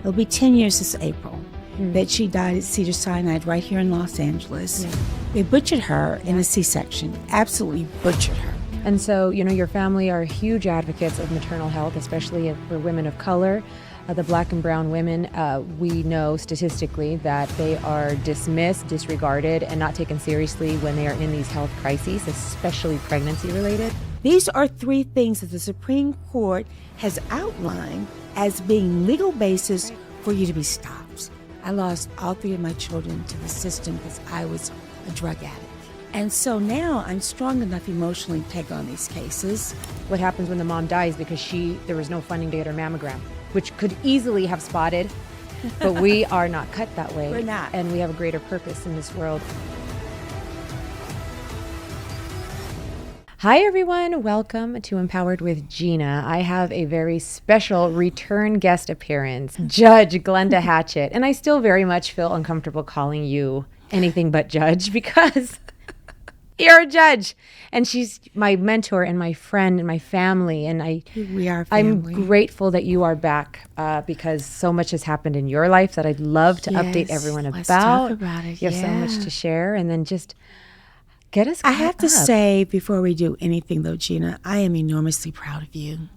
It'll be 10 years this April that she died at Cedars-Sinai right here in Los Angeles. Yeah. They butchered her in a C-section, absolutely butchered her. And so, your family are huge advocates of maternal health, especially for women of color. The Black and brown women, we know statistically that they are dismissed, disregarded, and not taken seriously when they are in these health crises, especially pregnancy-related. These are three things that the Supreme Court has outlined as being legal basis for you to be stopped. I lost all three of my children to the system because I was a drug addict. And so now I'm strong enough emotionally to take on these cases. What happens when the mom dies because there was no funding to get her mammogram, which could easily have spotted, but we are not cut that way. We're not. And we have a greater purpose in this world. Hi, everyone. Welcome to Empowered with Gina. I have a very special return guest appearance, Judge Glenda Hatchett. And I still very much feel uncomfortable calling you anything but judge because you're a judge. And she's my mentor and my friend and my family. And we are family. I'm grateful that you are back because so much has happened in your life that I'd love to update everyone about. Let's talk about it. You have so much to share. And then just get us I have to say, before we do anything, though, Gina, I am enormously proud of you.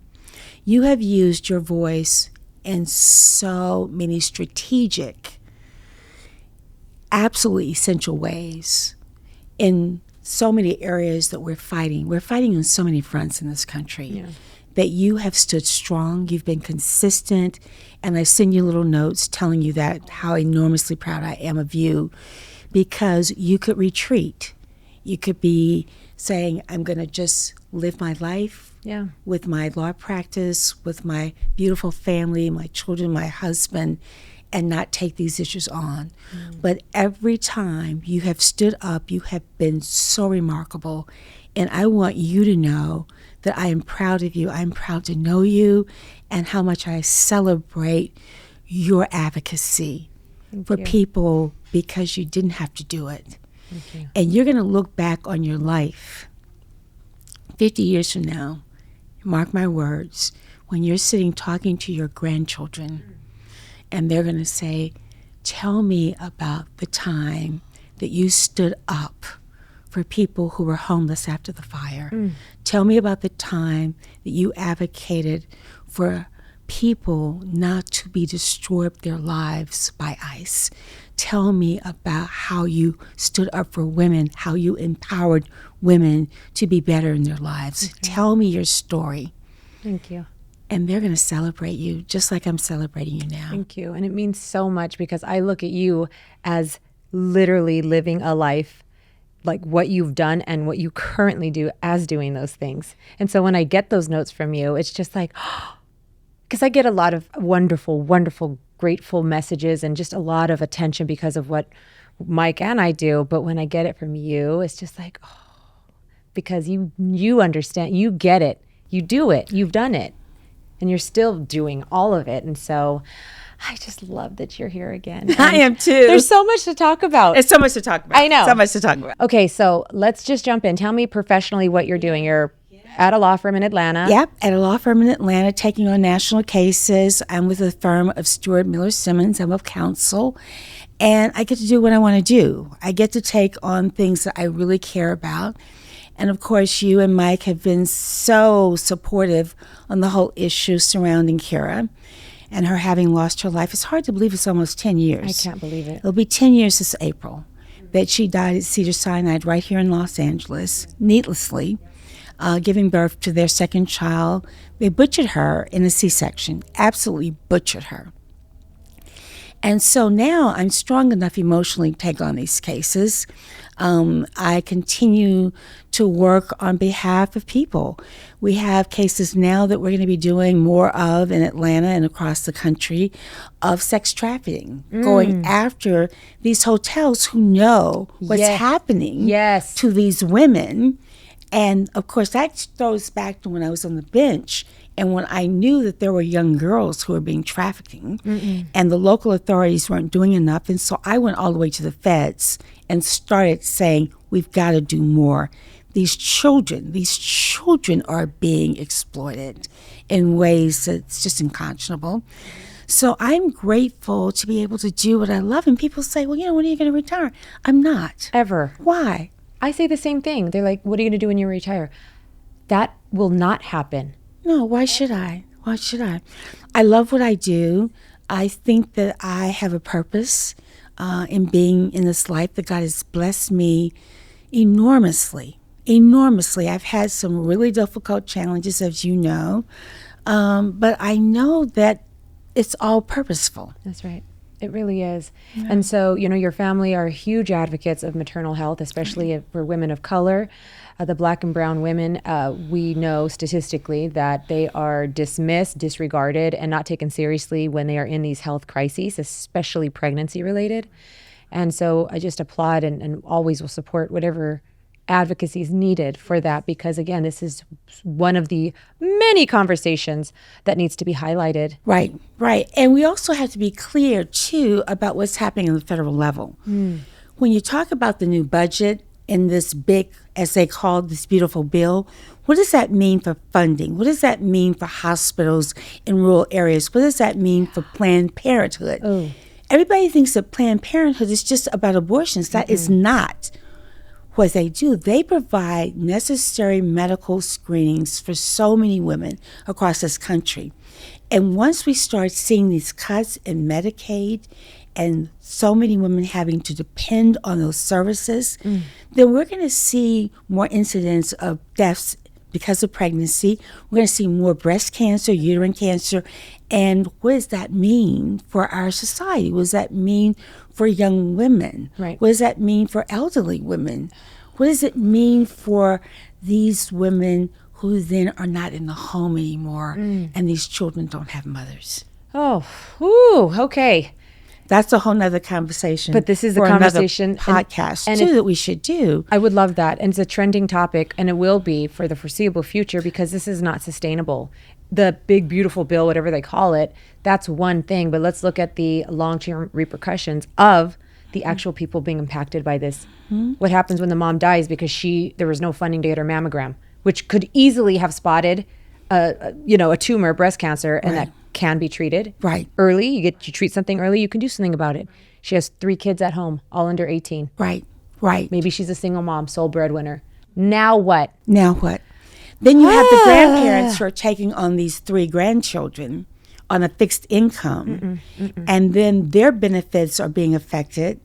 You have used your voice in so many strategic, absolutely essential ways in so many areas that we're fighting. We're fighting on so many fronts in this country. Yeah. That you have stood strong, you've been consistent, and I send you little notes telling you that how enormously proud I am of you because you could retreat. You could be saying, I'm going to just live my life with my law practice, with my beautiful family, my children, my husband, and not take these issues on. But every time you have stood up, you have been so remarkable. And I want you to know that I am proud of you. I'm proud to know you and how much I celebrate your advocacy for people because you didn't have to do it. And you're going to look back on your life 50 years from now, mark my words, when you're sitting talking to your grandchildren and they're going to say, tell me about the time that you stood up for people who were homeless after the fire. Tell me about the time that you advocated for people not to be destroyed their lives by ICE. Tell me about how you stood up for women, how you empowered women to be better in their lives. Tell me your story. Thank you. And they're going to celebrate you just like I'm celebrating you now. Thank you. And it means so much because I look at you as literally living a life like what you've done and what you currently do as doing those things. And so when I get those notes from you, it's just like, because I get a lot of wonderful, wonderful, grateful messages and just a lot of attention because of what Mike and I do. But when I get it from you, it's just like, because you understand, you get it, you do it, you've done it, and you're still doing all of it. And so I just love that you're here again. And I am too. There's so much to talk about. There's so much to talk about. I know. So much to talk about. Okay, so let's just jump in. Tell me professionally what you're doing. You're at a law firm in Atlanta. Yep, at a law firm in Atlanta, taking on national cases. I'm with the firm of Stewart Miller Simmons. I'm of counsel, and I get to do what I want to do. I get to take on things that I really care about. And of course, you and Mike have been so supportive on the whole issue surrounding Kira and her having lost her life. It's hard to believe it's almost 10 years. I can't believe it. It'll be 10 years this April that she died at Cedars-Sinai right here in Los Angeles, needlessly. Giving birth to their second child. They butchered her in a C-section, absolutely butchered her. And so now I'm strong enough emotionally to take on these cases. I continue to work on behalf of people. We have cases now that we're going to be doing more of in Atlanta and across the country of sex trafficking, going after these hotels who know what's happening to these women. And, of course, that goes back to when I was on the bench and when I knew that there were young girls who were being trafficked and the local authorities weren't doing enough. And so I went all the way to the feds and started saying, we've got to do more. These children are being exploited in ways that's just unconscionable. So I'm grateful to be able to do what I love. And people say, well, when are you going to retire? I'm not. Ever. Why? I say the same thing. They're like, what are you going to do when you retire? That will not happen. No, why should I? Why should I? I love what I do. I think that I have a purpose in being in this life, that God has blessed me enormously. I've had some really difficult challenges, as you know, but I know that it's all purposeful. That's right. It really is. Yeah. And so, your family are huge advocates of maternal health, especially for women of color. The Black and brown women, we know statistically that they are dismissed, disregarded, and not taken seriously when they are in these health crises, especially pregnancy related. And so I just applaud and always will support whatever advocacy is needed for that, because again, this is one of the many conversations that needs to be highlighted. Right. And we also have to be clear too about what's happening on the federal level. When you talk about the new budget in this big, as they call this beautiful bill, what does that mean for funding? What does that mean for hospitals in rural areas? What does that mean for Planned Parenthood? Oh. Everybody thinks that Planned Parenthood is just about abortions. That is not what they do. They provide necessary medical screenings for so many women across this country. And once we start seeing these cuts in Medicaid and so many women having to depend on those services, then we're going to see more incidents of deaths because of pregnancy. We're going to see more breast cancer, uterine cancer. And what does that mean for our society? What does that mean for young women? Right. What does that mean for elderly women? What does it mean for these women who then are not in the home anymore and these children don't have mothers? Okay. That's a whole nother conversation. But this is the conversation podcast too that we should do. I would love that. And it's a trending topic, and it will be for the foreseeable future, because this is not sustainable. The big, beautiful bill, whatever they call it, that's one thing. But let's look at the long-term repercussions of the actual people being impacted by this. What happens when the mom dies because there was no funding to get her mammogram, which could easily have spotted a tumor, breast cancer, and that can be treated early. You treat something early, you can do something about it. She has 3 kids at home, all under 18. Right. Maybe she's a single mom, sole breadwinner. Now what? Then you have the grandparents who are taking on these 3 grandchildren on a fixed income, and then their benefits are being affected.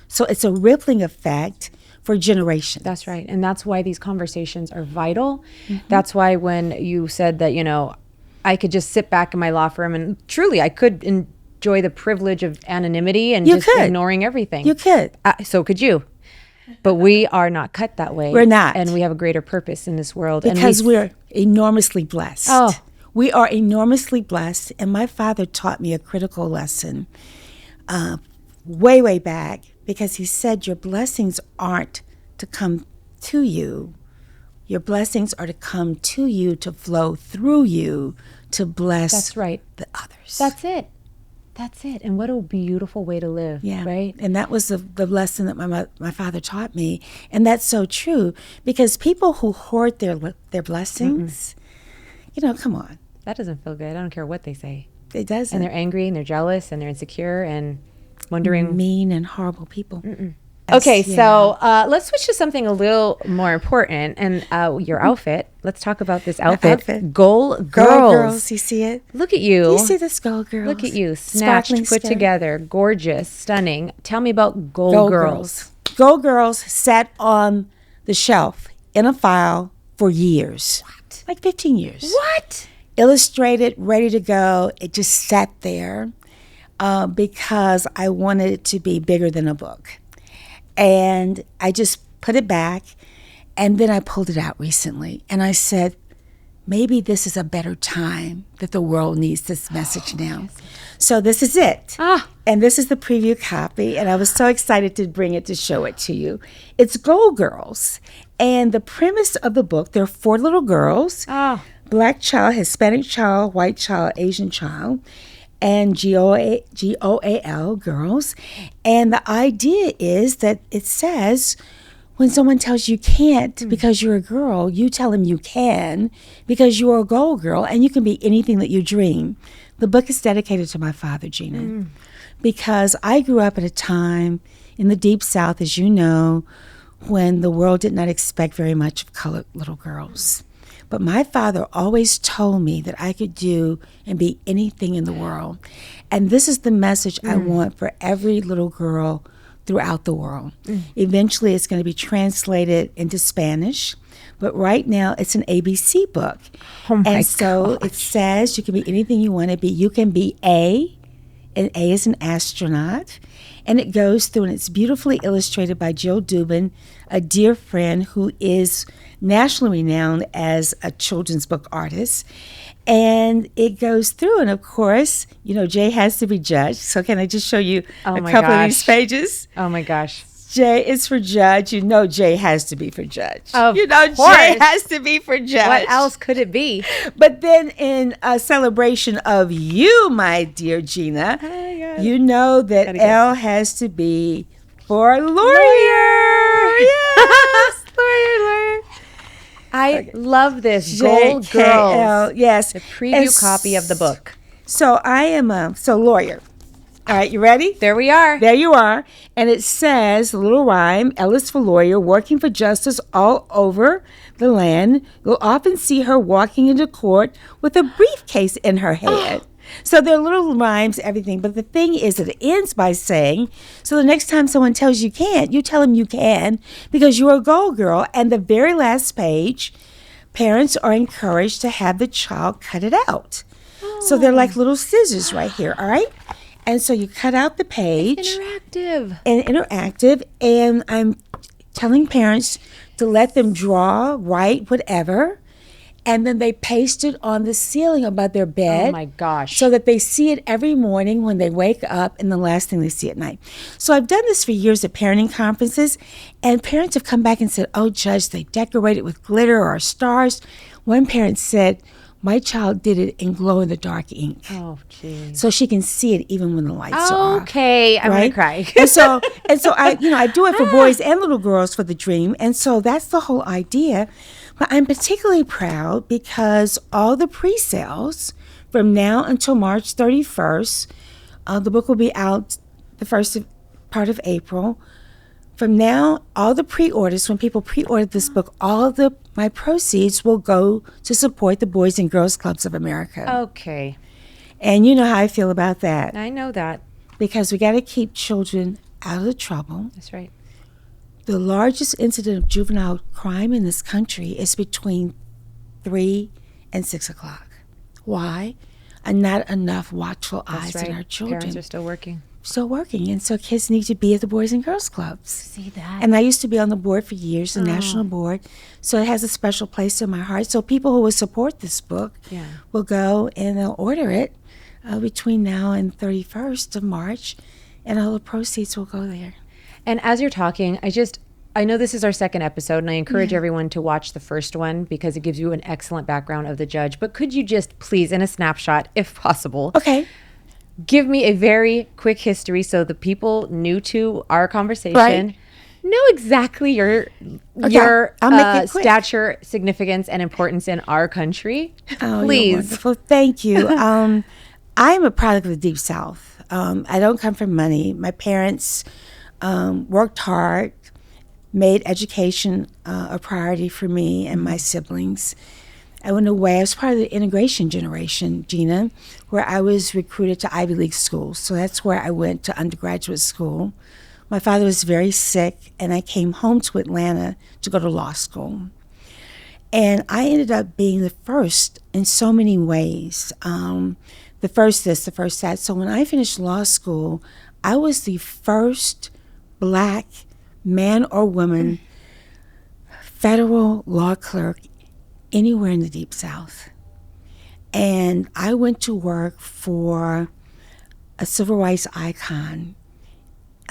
So it's a rippling effect for generations. That's right. And that's why these conversations are vital. That's why when you said that, I could just sit back in my law firm, and truly I could enjoy the privilege of anonymity and ignoring everything. You could. So could you. But we are not cut that way. We're not. And we have a greater purpose in this world. Because we're enormously blessed. Oh. We are enormously blessed. And my father taught me a critical lesson way, way back, because he said your blessings aren't to come to you. Your blessings are to come to you, to flow through you, to bless the others. That's it. And what a beautiful way to live, right? And that was the lesson that my father taught me. And that's so true, because people who hoard their blessings, come on. That doesn't feel good. I don't care what they say. It doesn't. And they're angry and they're jealous and they're insecure and wondering. Mean and horrible people. Okay, so let's switch to something a little more important, and your outfit. Let's talk about this outfit. Goal Girls. You see it? Look at you. Do you see this Goal Girls? Look at you. Snatched, put together, gorgeous, stunning. Tell me about Goal Girls. Goal Girls sat on the shelf in a file for years. What? Like 15 years. What? Illustrated, ready to go. It just sat there because I wanted it to be bigger than a book. And I just put it back, and then I pulled it out recently, and I said, maybe this is a better time that the world needs this message now. Yes. So this is it. And this is the preview copy, and I was so excited to bring it to show it to you. It's Goal Girls, and the premise of the book, there are 4 little girls, Black child, Hispanic child, white child, Asian child, and GOAL, girls. And the idea is that it says when someone tells you can't because you're a girl, you tell them you can because you're a goal girl and you can be anything that you dream. The book is dedicated to my father, Gina, because I grew up at a time in the Deep South, as you know, when the world did not expect very much of colored little girls. But my father always told me that I could do and be anything in the world. And this is the message I want for every little girl throughout the world. Eventually, it's going to be translated into Spanish. But right now, it's an ABC book. Oh my and so gosh. it says you can be anything you want to be. You can be and A is an astronaut. And it goes through, and it's beautifully illustrated by Jill Dubin, a dear friend who is nationally renowned as a children's book artist. And it goes through, and of course, you know, Jay has to be judged. So can I just show you a couple of these pages? Oh my gosh. J is for judge. You know J has to be for judge. Of you know course. J has to be for judge. What else could it be? But then in a celebration of you, my dear Gina, you know that L has to be for lawyer. Yes, lawyer. I love this. Gold JKL, Girls. yes. The preview copy of the book. So I am a lawyer. All right, you ready? There we are. There you are. And it says, a little rhyme, L is for lawyer, working for justice all over the land. You'll often see her walking into court with a briefcase in her hand. So there are little rhymes, everything. But the thing is that it ends by saying, so the next time someone tells you can't, you tell them you can because you're a gold girl. And the very last page, parents are encouraged to have the child cut it out. So they're like little scissors right here, all right? And so you cut out the page. Interactive. And I'm telling parents to let them draw, write, whatever. And then they paste it on the ceiling above their bed. Oh my gosh. So that they see it every morning when they wake up and the last thing they see at night. So I've done this for years at parenting conferences. And parents have come back and said, oh, Judge, they decorate it with glitter or stars. One parent said, my child did it in glow-in-the-dark ink. Oh, geez. So she can see it even when the lights are off. Okay, I'm gonna cry. and so I do it for boys and little girls for the dream. And so that's the whole idea. But I'm particularly proud because all the pre-sales from now until March 31st, the book will be out the first part of April. From now, all the pre-orders, when people pre-order this book, all of my proceeds will go to support the Boys and Girls Clubs of America. Okay. And you know how I feel about that. I know that. Because we got to keep children out of the trouble. That's right. The largest incident of juvenile crime in this country is between 3 and 6 o'clock. Why? And not enough watchful eyes on our children. Parents are still working. And so kids need to be at the Boys and Girls Clubs. See that? And I used to be on the board for years, the national board, so it has a special place in my heart. So people who will support this book will go and they'll order it between now and 31st of March, and all the proceeds will go there. And as you're talking, I know this is our second episode, and I encourage everyone to watch the first one because it gives you an excellent background of the judge. But could you just please, in a snapshot, if possible, give me a very quick history so the people new to our conversation know exactly your stature, significance, and importance in our country. Oh, please. You're wonderful. Thank you. I'm a product of the Deep South. I don't come from money. My parents worked hard, made education a priority for me and my siblings. I went away. I was part of the integration generation, Gina, where I was recruited to Ivy League schools. So that's where I went to undergraduate school. My father was very sick, and I came home to Atlanta to go to law school. And I ended up being the first in so many ways. The first this, the first that. So when I finished law school, I was the first Black man or woman federal law clerk anywhere in the Deep South. And I went to work for a civil rights icon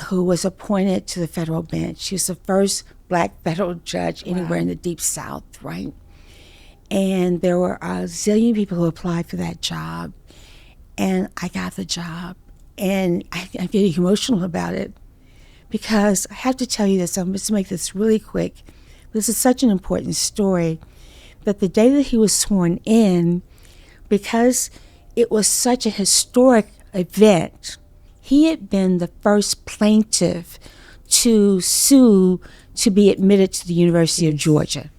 who was appointed to the federal bench. She was the first Black federal judge anywhere in the Deep South, right? And there were a zillion people who applied for that job. And I got the job. And I'm getting emotional about it because I have to tell you this. I'm just going to make this really quick. This is such an important story. But the day that he was sworn in, because it was such a historic event. He had been the first plaintiff to sue to be admitted to the University of Georgia.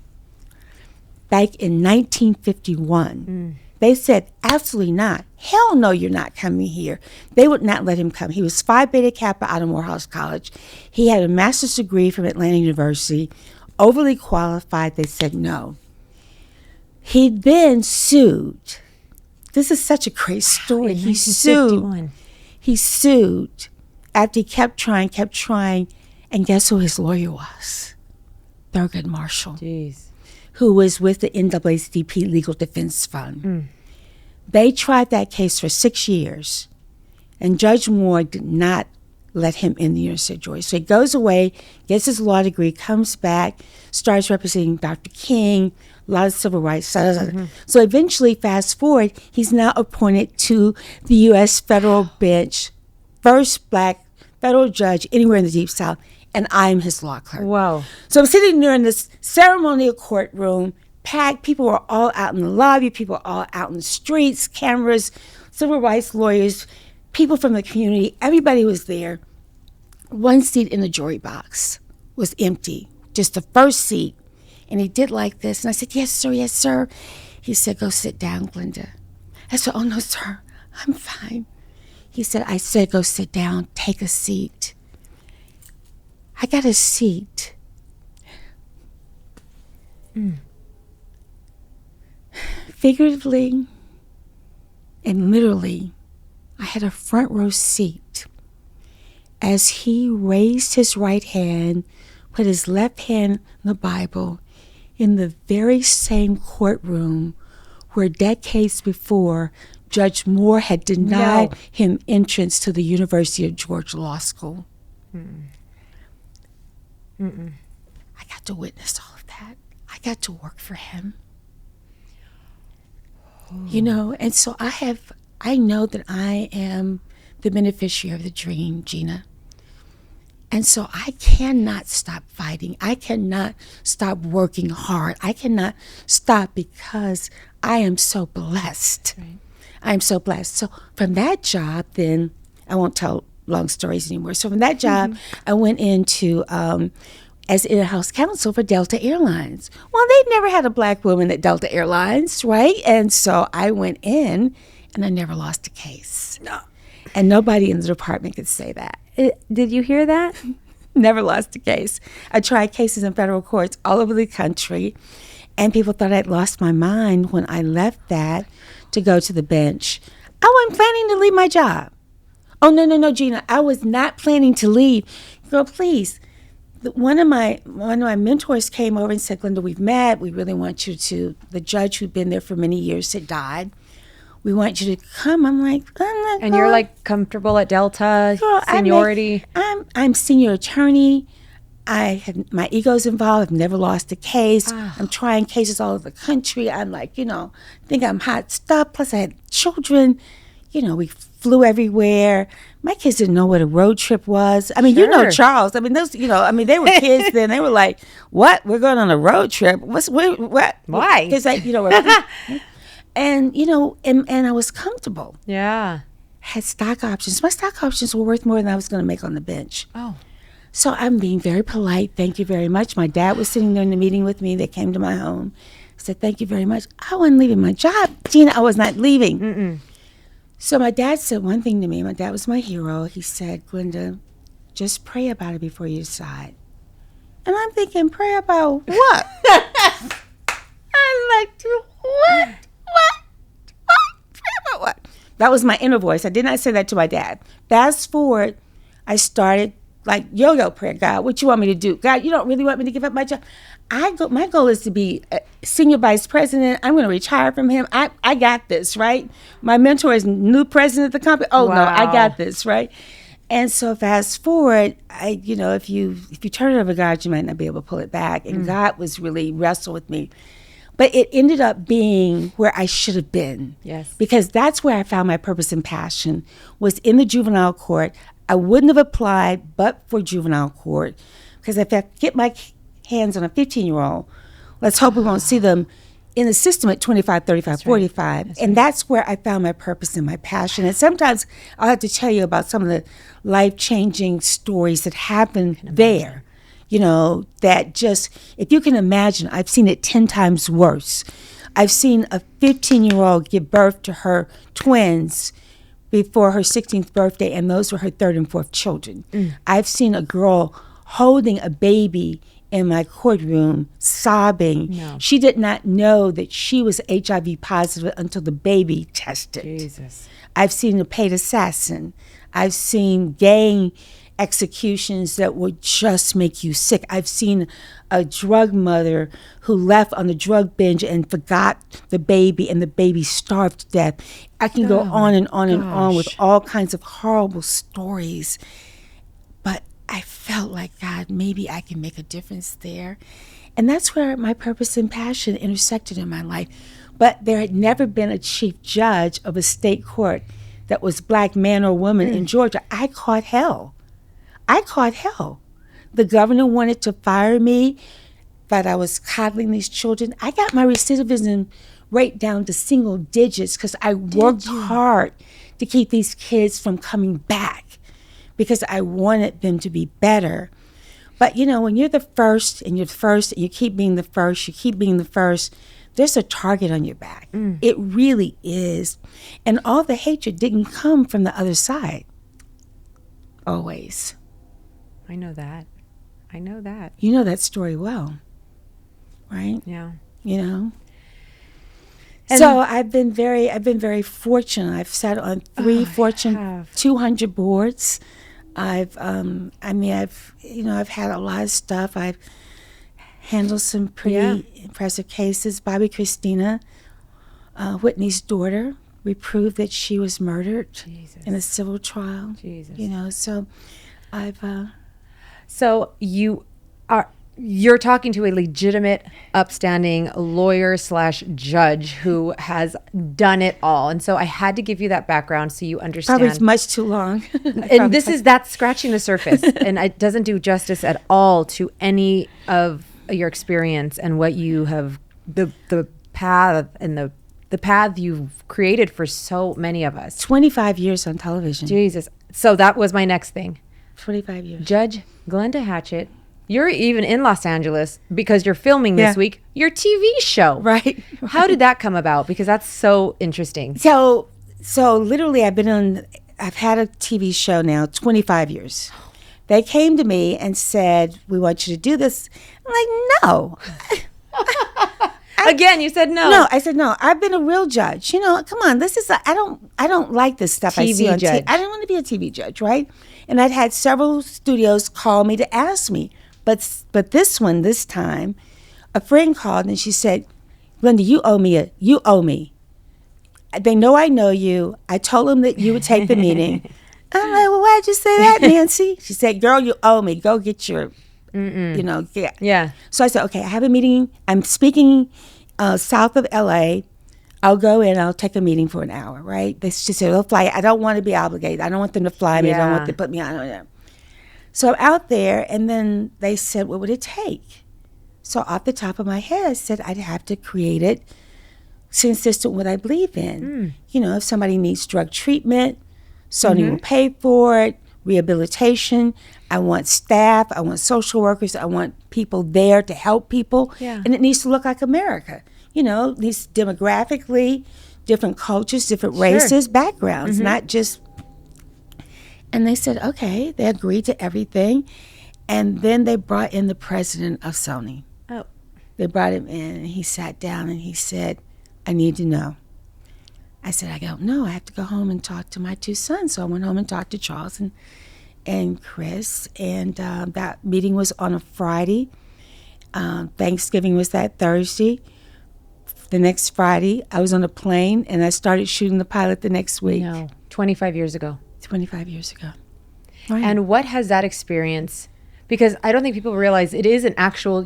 Back in 1951, they said, absolutely not. Hell no, you're not coming here. They would not let him come. He was Phi Beta Kappa out of Morehouse College. He had a master's degree from Atlanta University, overly qualified. They said no. He then sued. This is such a great story. He sued. He sued after he kept trying, and guess who his lawyer was? Thurgood Marshall. Jeez. Who was with the NAACP Legal Defense Fund. They tried that case for 6 years, and Judge Moore did not let him in the University of Georgia. So he goes away, gets his law degree, comes back, starts representing Dr. King, a lot of civil rights. So eventually, fast forward, he's now appointed to the U.S. federal bench, first black federal judge anywhere in the Deep South, and I'm his law clerk. Wow. So I'm sitting there in this ceremonial courtroom, packed. People were all out in the lobby. People were all out in the streets, cameras, civil rights lawyers, people from the community. Everybody was there. One seat in the jury box was empty, just the first seat. And he did like this. And I said, yes, sir, yes, sir. He said, go sit down, Glenda. I said, oh, no, sir, I'm fine. He said, I said, go sit down, take a seat. I got a seat. Figuratively and literally, I had a front row seat as he raised his right hand, put his left hand on the Bible in the very same courtroom where decades before Judge Moore had denied him entrance to the University of Georgia Law School. I got to witness all of that. I got to work for him. You know, and so I know that I am the beneficiary of the dream, Gina. And so I cannot stop fighting. I cannot stop working hard. I cannot stop because I am so blessed. Right. I am so blessed. So from that job, then, I won't tell long stories anymore. So from that job, I went into as in-house counsel for Delta Airlines. Well, they'd never had a black woman at Delta Airlines, right? And so I went in, and I never lost a case. No. And nobody in the department could say that. Did you hear that? Never lost a case. I tried cases in federal courts all over the country, and people thought I'd lost my mind when I left that to go to the bench. I wasn't planning to leave my job. Oh, no, Gina, I was not planning to leave. Girl, please. One of my mentors came over and said, Glenda, we've met. We really want you to, the judge who'd been there for many years had died. We want you to come. I'm like, and you're like comfortable at Delta, girl, seniority. I'm senior attorney. My ego's involved. I've never lost a case. I'm trying cases all over the country. I'm like, think I'm hot stuff. Plus I had children. We flew everywhere. My kids didn't know what a road trip was. I mean, sure. Charles. I mean, those, they were kids then. They were like, what? We're going on a road trip? What? Why? Because and I was comfortable. Yeah. Had stock options. My stock options were worth more than I was going to make on the bench. Oh. So I'm being very polite. Thank you very much. My dad was sitting there in the meeting with me. They came to my home. I said, thank you very much. I wasn't leaving my job. Gina, I was not leaving. Mm-mm. So my dad said one thing to me. My dad was my hero. He said, Glenda, just pray about it before you decide. And I'm thinking, pray about what? I'm like, what? Pray about what? That was my inner voice. I did not say that to my dad. Fast forward, I started like yo-yo prayer. God, what you want me to do? God, you don't really want me to give up my job? My goal is to be a senior vice president. I'm going to retire from him. I got this, right? My mentor is new president of the company. Oh, wow. No, I got this, right? And so fast forward, if you turn it over to God, you might not be able to pull it back. And God was really wrestled with me. But it ended up being where I should have been. Yes. Because that's where I found my purpose and passion, was in the juvenile court. I wouldn't have applied but for juvenile court. Because if I get my hands on a 15-year-old, let's hope we won't see them in the system at 25, 35, 45. And that's where I found my purpose and my passion. And sometimes I'll have to tell you about some of the life-changing stories that happened there. You know, that just, if you can imagine, I've seen it 10 times worse. I've seen a 15-year-old give birth to her twins before her 16th birthday, and those were her third and fourth children. I've seen a girl holding a baby in my courtroom, sobbing. No. She did not know that she was HIV positive until the baby tested. Jesus. I've seen a paid assassin. I've seen gang executions that would just make you sick. I've seen a drug mother who left on the drug binge and forgot the baby, and the baby starved to death. I can go on and on and on with all kinds of horrible stories. But I felt like, God, maybe I can make a difference there. And that's where my purpose and passion intersected in my life. But there had never been a chief judge of a state court that was black, man or woman in Georgia. I caught hell. The governor wanted to fire me, but I was coddling these children. I got my recidivism rate down to single digits because I worked hard to keep these kids from coming back because I wanted them to be better. But, you know, when you're the first and you're the first and you keep being the first, there's a target on your back. It really is. And all the hatred didn't come from the other side. Always. I know that. You know that story well, right? Yeah. You know? And so I've been very fortunate. I've sat on 3 Fortune 200 boards. I've had a lot of stuff. I've handled some pretty impressive cases. Bobby Christina, Whitney's daughter, we proved that she was murdered in a civil trial. Jesus. You know, so I've So you're talking to a legitimate, upstanding lawyer / judge who has done it all. And so I had to give you that background so you understand. probably much too long. And that's scratching the surface. And it doesn't do justice at all to any of your experience and what you have, the path and the path you've created for so many of us. 25 years on television. Jesus. So that was my next thing. 25 years. Judge Glenda Hatchett, you're even in Los Angeles because you're filming this week your TV show. Right. How did that come about? Because that's so interesting. So literally I've had a TV show now 25 years. They came to me and said, we want you to do this. I'm like, no. Again, you said no. No, I said no. I've been a real judge. You know, come on. I don't like this stuff I see on TV. I don't want to be a TV judge, right? And I'd had several studios call me to ask me. But this time, a friend called and she said, Glenda, you owe me. They know I know you. I told them that you would take the meeting. I'm like, well, why'd you say that, Nancy? She said, girl, you owe me. Go get your, Yeah. So I said, okay, I have a meeting. I'm speaking south of LA. I'll go in, I'll take a meeting for an hour, right? She said, they'll fly. I don't want to be obligated. I don't want them to fly me. I don't want them to put me on. So I'm out there, and then they said, what would it take? So off the top of my head, I said, I'd have to create it consistent with what I believe in. You know, if somebody needs drug treatment, Sony will pay for it, rehabilitation. I want staff. I want social workers. I want people there to help people. Yeah. And it needs to look like America. You know, these demographically, different cultures, different races, backgrounds, not just. And they said, okay. They agreed to everything. And then they brought in the president of Sony. Oh. They brought him in, and he sat down, and he said, I need to know. I said, I don't know. I have to go home and talk to my 2 sons. So I went home and talked to Charles and Chris. And that meeting was on a Friday. Thanksgiving was that Thursday. The next Friday, I was on a plane, and I started shooting the pilot the next week. No, 25 years ago. 25 years ago. Right. And what has that experience, because I don't think people realize it is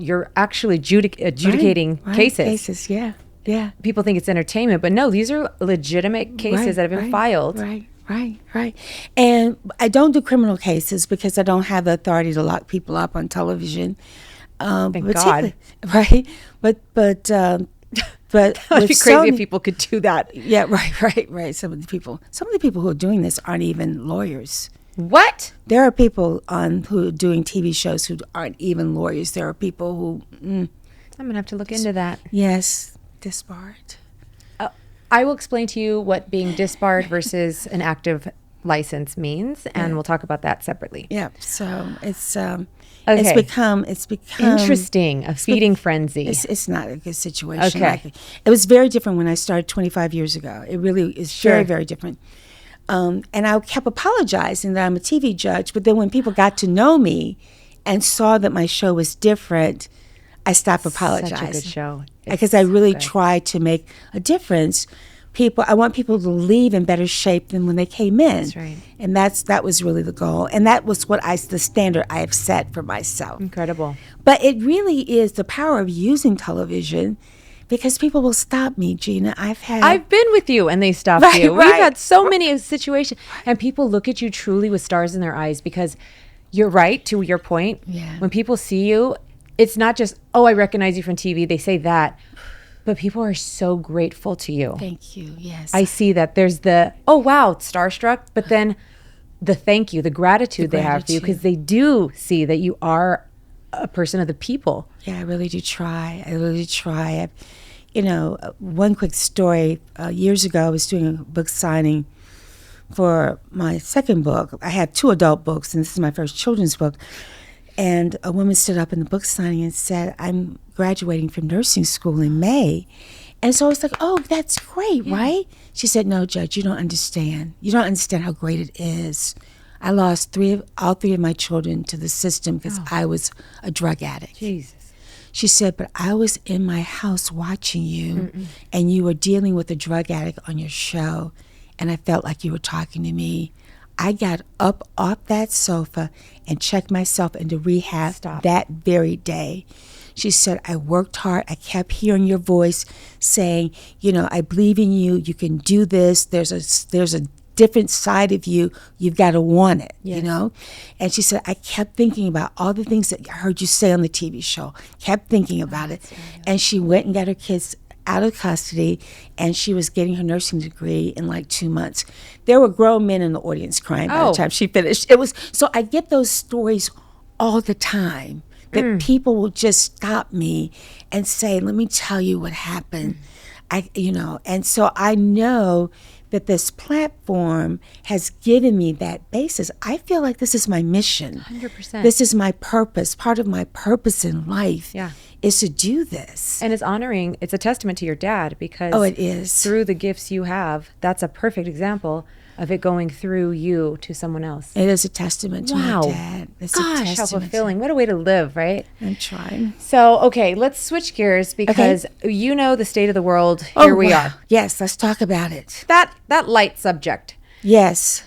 you're actually adjudicating cases. Cases, yeah. People think it's entertainment, but no, these are legitimate cases that have been filed. Right. And I don't do criminal cases because I don't have the authority to lock people up on television. Thank God. Right. But But That would with be so crazy if many- people could do that. Yeah, right. Some of the people who are doing this aren't even lawyers. What? There are people who are doing TV shows who aren't even lawyers. There are people who, I'm going to have to look into that. yes, disbarred. I will explain to you what being disbarred versus an active license means, and we'll talk about that separately. Yeah, so it's Okay. become Interesting. A feeding frenzy. It's not a good situation. Okay. It was very different when I started 25 years ago. It really is very, very different. And I kept apologizing that I'm a TV judge, but then when people got to know me and saw that my show was different, I stopped apologizing. Such a good show. Because I really tried to make a difference. I want people to leave in better shape than when they came in. That's right. And that was really the goal. And that was the standard I have set for myself. Incredible. But it really is the power of using television, because people will stop me, Gina. I've been with you and they stopped Right, you. We've right. had so many situations, and people look at you truly with stars in their eyes, because you're right, to your point. Yeah. When people see you, it's not just, oh, I recognize you from TV. They say that. But people are so grateful to you. Thank you. Yes. I see that. There's the, oh, wow, starstruck. But then the thank you, the gratitude they have for you, because they do see that you are a person of the people. Yeah, I really do try. One quick story. Years ago, I was doing a book signing for my second book. I had 2 adult books, and this is my first children's book. And a woman stood up in the book signing and said, I'm graduating from nursing school in May. And so I was like, oh, that's great, right? She said, no, Judge, you don't understand. You don't understand how great it is. I lost all three of my children to the system because I was a drug addict. Jesus. She said, but I was in my house watching you, and you were dealing with a drug addict on your show, and I felt like you were talking to me. I got up off that sofa and checked myself into rehab that very day. She said, I worked hard. I kept hearing your voice saying, I believe in you. You can do this. There's a different side of you. You've got to want it, And she said, I kept thinking about all the things that I heard you say on the TV show, kept thinking about it. And she went and got her kids out of custody, and she was getting her nursing degree in like 2 months. There were grown men in the audience crying by the time she finished. So I get those stories all the time that people will just stop me and say, let me tell you what happened. And so I know that this platform has given me that basis. I feel like this is my mission. 100%. This is my purpose. Part of my purpose in life is to do this. And it's a testament to your dad, because it is. Through the gifts you have, that's a perfect example of it going through you to someone else. It is a testament to my dad. It's Gosh, how fulfilling. What a way to live, right? I'm trying. So, okay, let's switch gears, because the state of the world. Here we are. Yes, let's talk about it. That light subject. Yes.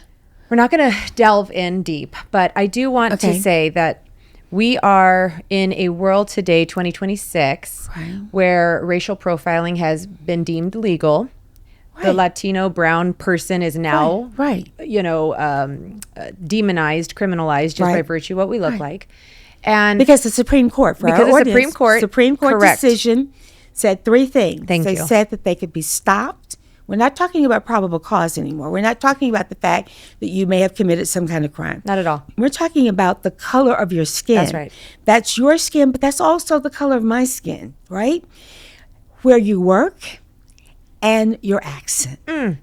We're not going to delve in deep, but I do want to say that we are in a world today, 2026, where racial profiling has been deemed legal. The Latino brown person is now, demonized, criminalized, just by virtue of what we look like. And because the Supreme Court, Supreme Court decision said 3 things. They said that they could be stopped. We're not talking about probable cause anymore. We're not talking about the fact that you may have committed some kind of crime. Not at all. We're talking about the color of your skin. That's right. That's your skin, but that's also the color of my skin, right? Where you work and your accent.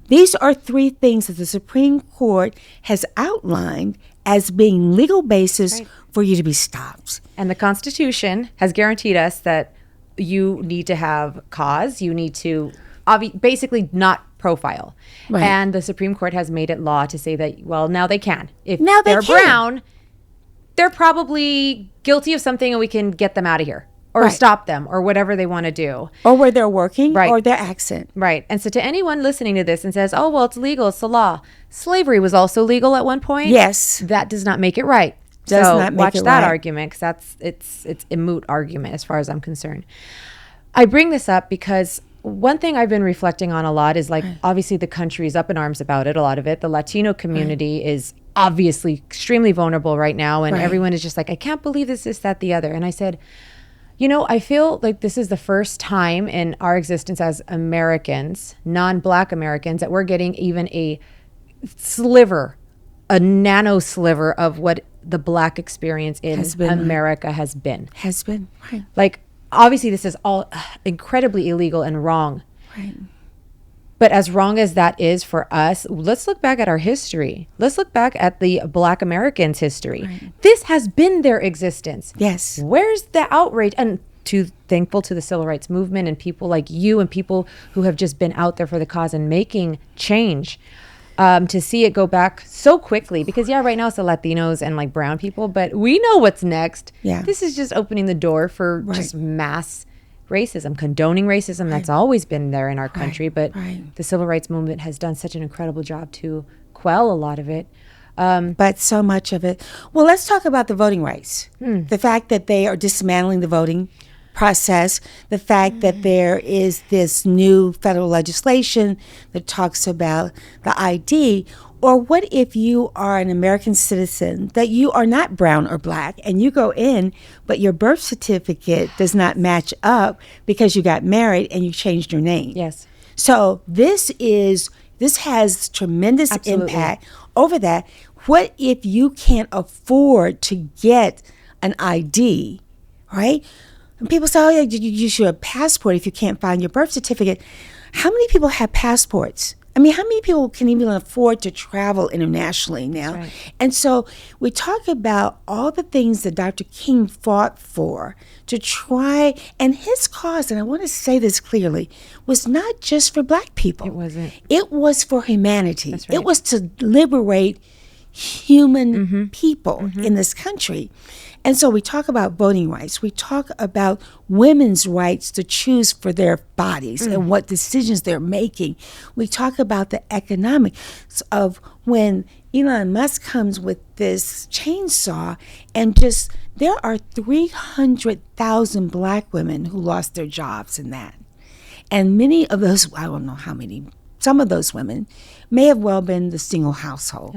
These are 3 things that the Supreme Court has outlined as being legal basis for you to be stopped. And the Constitution has guaranteed us that you need to have cause. You need to basically not profile. And the Supreme Court has made it law to say that, well, now they can. If they're brown, they're probably guilty of something, and we can get them out of here. Or stop them, or whatever they want to do. Or where they're working, or their accent. Right. And so to anyone listening to this and says, oh, well, it's legal, it's the law. Slavery was also legal at one point. Yes. That does not make it right. Does not make watch it that right. argument, because it's a moot argument as far as I'm concerned. I bring this up because one thing I've been reflecting on a lot is, like, obviously the country is up in arms about it, a lot of it. The Latino community is obviously extremely vulnerable right now, and everyone is just like, I can't believe this, that, the other. And I said, You know, I feel like this is the first time in our existence as Americans, non-Black Americans, that we're getting even a sliver, a nano sliver of what the Black experience in America has been. Has been, right. Like, obviously, this is all incredibly illegal and wrong. Right. But as wrong as that is for us, let's look back at our history. Let's look back at the Black Americans' history. Right. This has been their existence. Yes. Where's the outrage? And thankful to the civil rights movement and people like you and people who have just been out there for the cause and making change. To see it go back so quickly, because right now it's the Latinos and like brown people, but we know what's next. Yeah. This is just opening the door for just mass racism, condoning racism. That's always been there in our country, but the civil rights movement has done such an incredible job to quell a lot of it. But so much of it. Well, let's talk about the voting rights. The fact that they are dismantling the voting process, the fact that there is this new federal legislation that talks about the ID. Or what if you are an American citizen that you are not brown or Black and you go in, but your birth certificate does not match up because you got married and you changed your name? Yes. So this has tremendous impact over that. What if you can't afford to get an ID, right? And people say, oh, yeah, you should have a passport if you can't find your birth certificate. How many people have passports? I mean, how many people can even afford to travel internationally now? Right. And so we talk about all the things that Dr. King fought for to try, and his cause, and I want to say this clearly, was not just for Black people. It wasn't. It was for humanity. That's right. It was to liberate human people in this country. And so we talk about voting rights. We talk about women's rights to choose for their bodies and what decisions they're making. We talk about the economics of when Elon Musk comes with this chainsaw and there are 300,000 Black women who lost their jobs in that. And many of those, I don't know how many, some of those women may have well been the single household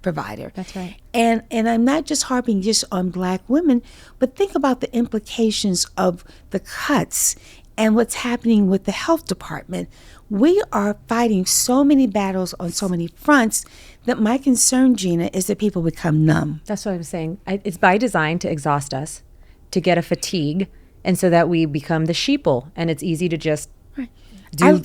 provider. That's right. And I'm not just harping just on Black women, but think about the implications of the cuts and what's happening with the health department. We are fighting so many battles on so many fronts that my concern, Gina, is that people become numb. That's what I'm saying. It's by design to exhaust us, to get a fatigue, and so that we become the sheeple, and it's easy to just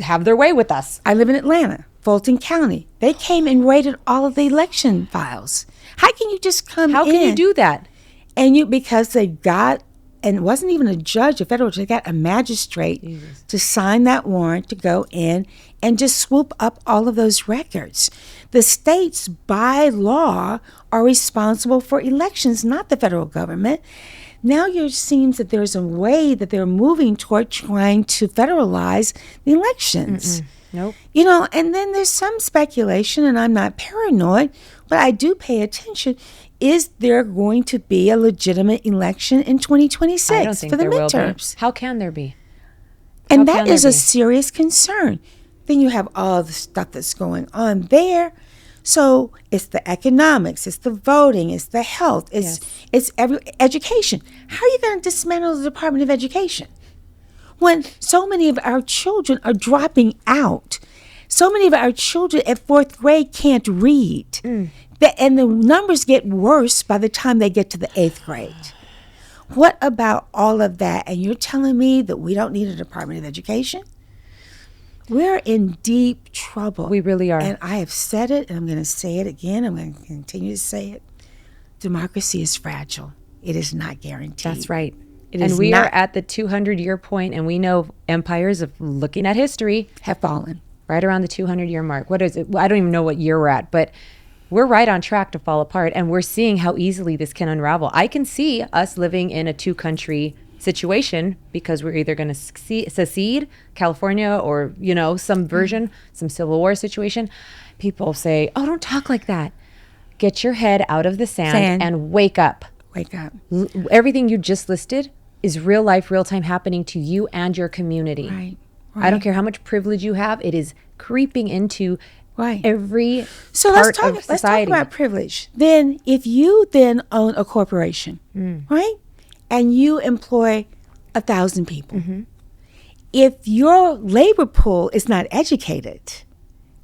have their way with us. I live in Atlanta, Fulton County. They came and raided all of the election files. How can you just come in? How can you do that? And because they got, and it wasn't even a judge, a federal judge, they got a magistrate to sign that warrant to go in and just swoop up all of those records. The states, by law, are responsible for elections, not the federal government. Now it seems that there's a way that they're moving toward trying to federalize the elections. Nope. And then there's some speculation, and I'm not paranoid, but I do pay attention. Is there going to be a legitimate election in 2026 I don't think for the there midterms? Will be. How can there be? And that is a serious concern. Then you have all the stuff that's going on there. So it's the economics, it's the voting, it's the health, it's every education. How are you going to dismantle the Department of Education when so many of our children are dropping out? So many of our children at 4th grade can't read. And the numbers get worse by the time they get to the 8th grade. What about all of that? And you're telling me that we don't need a Department of Education? We're in deep trouble. We really are. And I have said it, and I'm going to say it again. I'm going to continue to say it. Democracy is fragile. It is not guaranteed. That's right. And we are at the 200-year point, and we know empires, of looking at history, have fallen. Right around the 200-year mark. What is it? I don't even know what year we're at, but we're right on track to fall apart, and we're seeing how easily this can unravel. I can see us living in a two-country situation because we're either going to secede, California, or some version, some Civil War situation. People say, "Oh, don't talk like that. Get your head out of the sand and wake up. Wake up." Everything you just listed is real life, real time happening to you and your community. Right. I don't care how much privilege you have; it is creeping into every part of society. Let's talk about privilege. Then, if you then own a corporation, right? And you employ 1,000 people. If your labor pool is not educated,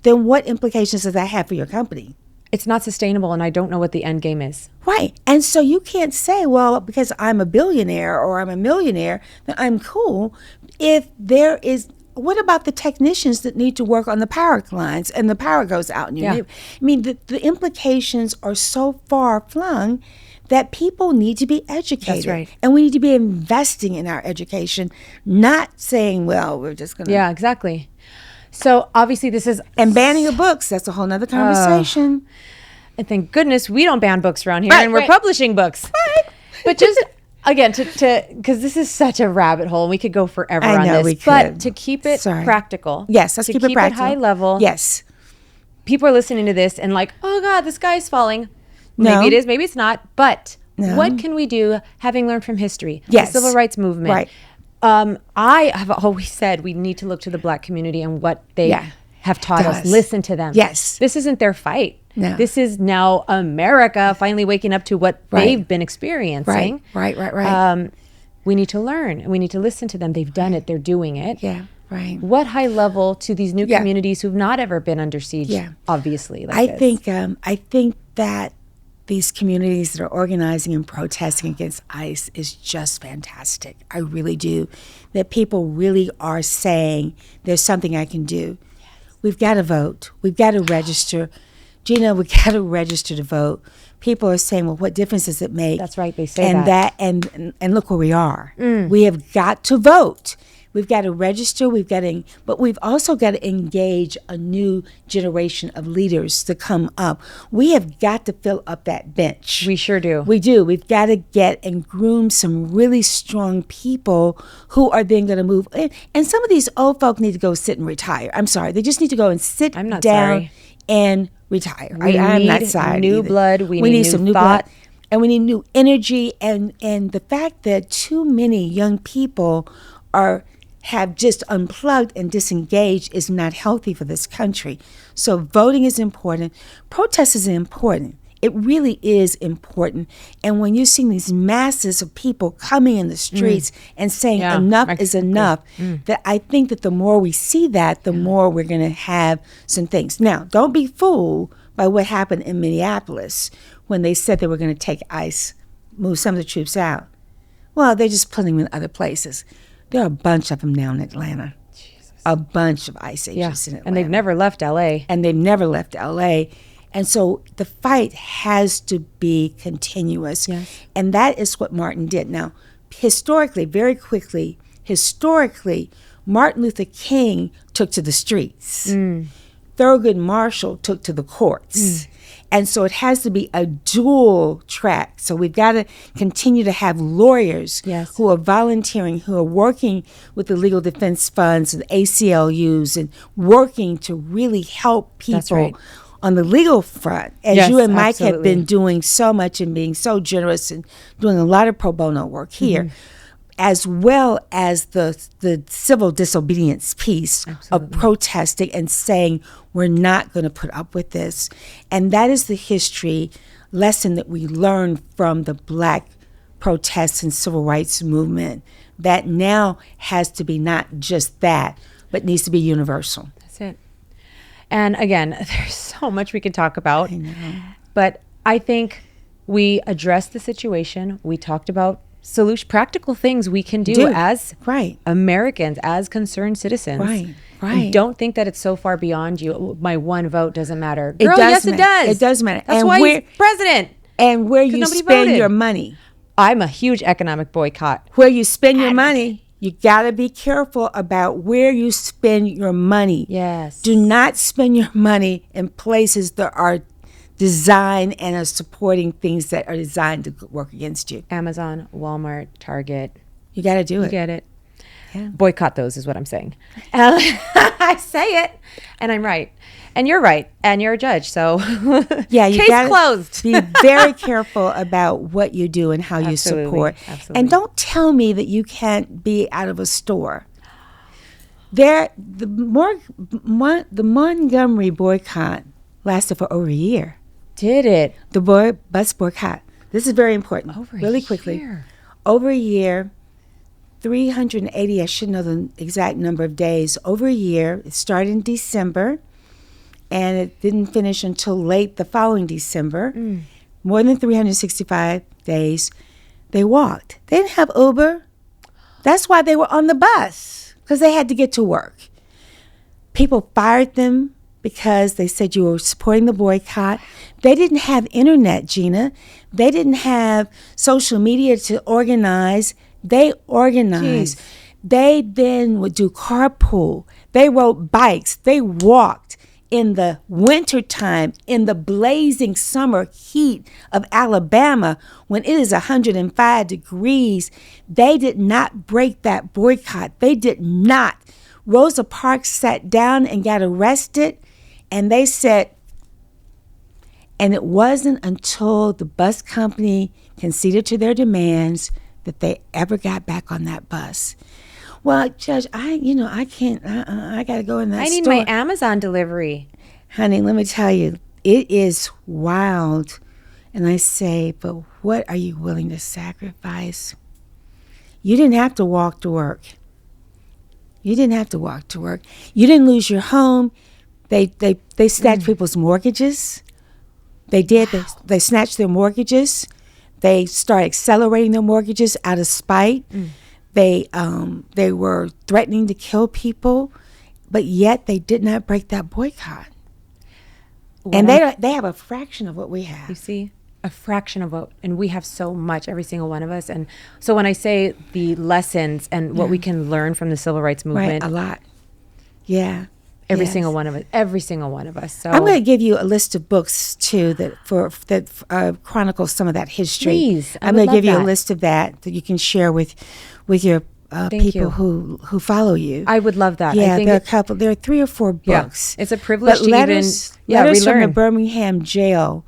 then what implications does that have for your company? It's not sustainable, and I don't know what the end game is. Right. And so you can't say, well, because I'm a billionaire or I'm a millionaire, then I'm cool. If there is, what about the technicians that need to work on the power lines and the power goes out? And I mean, the implications are so far flung that people need to be educated. That's right. And we need to be investing in our education, not saying, well, we're just going to. Yeah, exactly. So obviously this is... And banning of books, that's a whole nother conversation. And thank goodness we don't ban books around here, and we're publishing books. Right. But just, again, because this is such a rabbit hole, and we could go forever on this. We could. But to keep it practical. Yes, let's keep it practical. To keep it high level. Yes. People are listening to this and like, oh God, the sky's falling. No. Maybe it is, maybe it's not. But what can we do, having learned from history? Yes. The civil rights movement. Right. I have always said we need to look to the Black community and what they have taught us. Listen to them. Yes. This isn't their fight. No. This is now America finally waking up to what they've been experiencing. Right. We need to learn, and we need to listen to them. They've done it. They're doing it. Yeah, right. What high level to these new communities who've not ever been under siege, obviously, like I think that these communities that are organizing and protesting against ICE is just fantastic. I really do. That people really are saying, there's something I can do. Yes. We've got to vote. We've got to register. Gina, we've got to register to vote. People are saying, well, what difference does it make? That's right, they say that. And look where we are. We have got to vote. We've got to register, but we've also got to engage a new generation of leaders to come up. We have got to fill up that bench. We sure do. We do. We've got to get and groom some really strong people who are then going to move. And some of these old folk need to go sit and retire. I'm sorry. They just need to go and sit down and retire. I'm not sorry. New blood. We need some new blood. thought. And we need new energy. And the fact that too many young people have just unplugged and disengaged is not healthy for this country. So voting is important. Protest is important. It really is important. And when you're seeing these masses of people coming in the streets and saying enough is enough, that I think that the more we see that, the more we're going to have some things. Now, don't be fooled by what happened in Minneapolis when they said they were going to take ICE, move some of the troops out. Well, they're just putting them in other places. There are a bunch of them now in Atlanta. Jesus. A bunch of ICE agents in Atlanta. And they've never left L.A. And so the fight has to be continuous. Yes. And that is what Martin did. Now, historically, Martin Luther King took to the streets. Thurgood Marshall took to the courts. And so it has to be a dual track. So we've got to continue to have lawyers who are volunteering, who are working with the legal defense funds and ACLUs and working to really help people on the legal front. As you and Mike have been doing so much and being so generous and doing a lot of pro bono work here. As well as the civil disobedience piece of protesting and saying we're not going to put up with this. And that is the history lesson that we learned from the Black protests and civil rights movement that now has to be not just that, but needs to be universal. That's it. And again, there's so much we could talk about. I know. But I think we addressed the situation. We talked about practical things we can do as Americans, as concerned citizens. Right. And don't think that it's so far beyond you. My one vote doesn't matter. It does matter. It does matter. That's why he's president. And where you spend your money. I'm a huge economic boycott. Where you spend your money, you got to be careful about where you spend your money. Yes. Do not spend your money in places that are designed and are supporting things that are designed to work against you. Amazon, Walmart, Target. You got to do it. You get it. Yeah. Boycott those is what I'm saying. I say it, and I'm right. And you're right. And you're a judge. So yeah, you case closed. Be very careful about what you do and how you support. Absolutely. And don't tell me that you can't be out of a store. The Montgomery boycott lasted for over a year. Did it? Bus boycott. This is very important. Quickly. Over a year. 380, I should know the exact number of days, over a year. It started in December, and it didn't finish until late the following December. More than 365 days, they walked. They didn't have Uber. That's why they were on the bus, because they had to get to work. People fired them because they said you were supporting the boycott. They didn't have internet, Gina. They didn't have social media to organize. They organized. Jeez. They then would do carpool. They rode bikes. They walked in the wintertime, in the blazing summer heat of Alabama, when it is 105 degrees. They did not break that boycott. They did not. Rosa Parks sat down and got arrested, and they said, and it wasn't until the bus company conceded to their demands that they ever got back on that bus. Well, Judge, I can't, I got to go in that I need store. my Amazon delivery. Honey, let me tell you, it is wild. And I say, but what are you willing to sacrifice? You didn't have to walk to work. You didn't have to walk to work. You didn't lose your home. They snatched people's mortgages. They did. Wow. They snatched their mortgages. They started accelerating their mortgages out of spite. They were threatening to kill people, but yet they did not break that boycott. And they have a fraction of what we have. You see, a fraction of what, and we have so much, every single one of us. And so when I say the lessons and what we can learn from the civil rights movement, right, a lot. Yeah. Every single one of us. So I'm going to give you a list of books too that chronicle some of that history. Please, I'm going to give you a list of that you can share with your people who follow you. I would love that. Yeah, I think there are 3 or 4 books. Yeah. It's a privilege to letters from the Birmingham jail.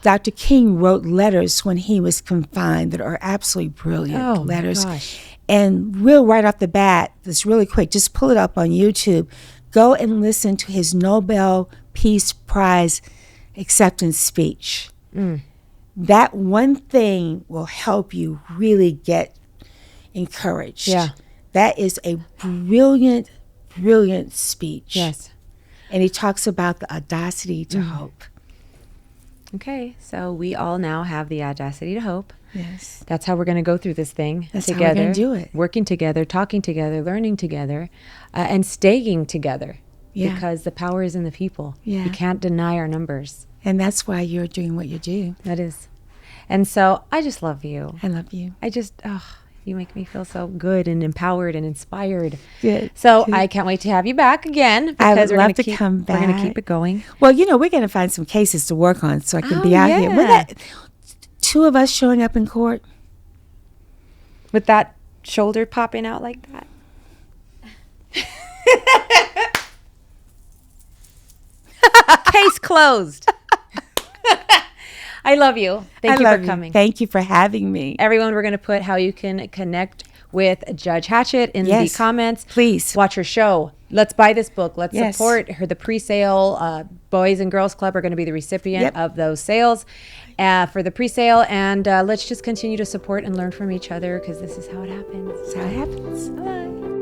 Dr. King wrote letters when he was confined that are absolutely brilliant letters. My gosh. And right off the bat, this really quick, just pull it up on YouTube. Go and listen to his Nobel Peace Prize acceptance speech. That one thing will help you really get encouraged. Yeah. That is a brilliant, brilliant speech. Yes. And he talks about the audacity to hope. Okay, so we all now have the audacity to hope. Yes. That's how we're going to go through this thing That's together. how we're going to do it. Working together, talking together, learning together, and staying together. Yeah. Because the power is in the people. Yeah. You can't deny our numbers. And that's why you're doing what you do. That is. And so I just love you. I love you. You make me feel so good and empowered and inspired. Good. So Good. I can't wait to have you back again. I would love to come back. We're going to keep it going. Well, we're going to find some cases to work on so I can be out here. With that, 2 of us showing up in court. With that shoulder popping out like that. Case closed. I love you. Thank you for coming. Thank you for having me. Everyone, we're going to put how you can connect with Judge Hatchett in the comments. Please. Watch her show. Let's buy this book. Let's support her. The pre-sale. Boys and Girls Club are going to be the recipient of those sales for the pre-sale. And let's just continue to support and learn from each other because this is how it happens. That's how it happens. Bye.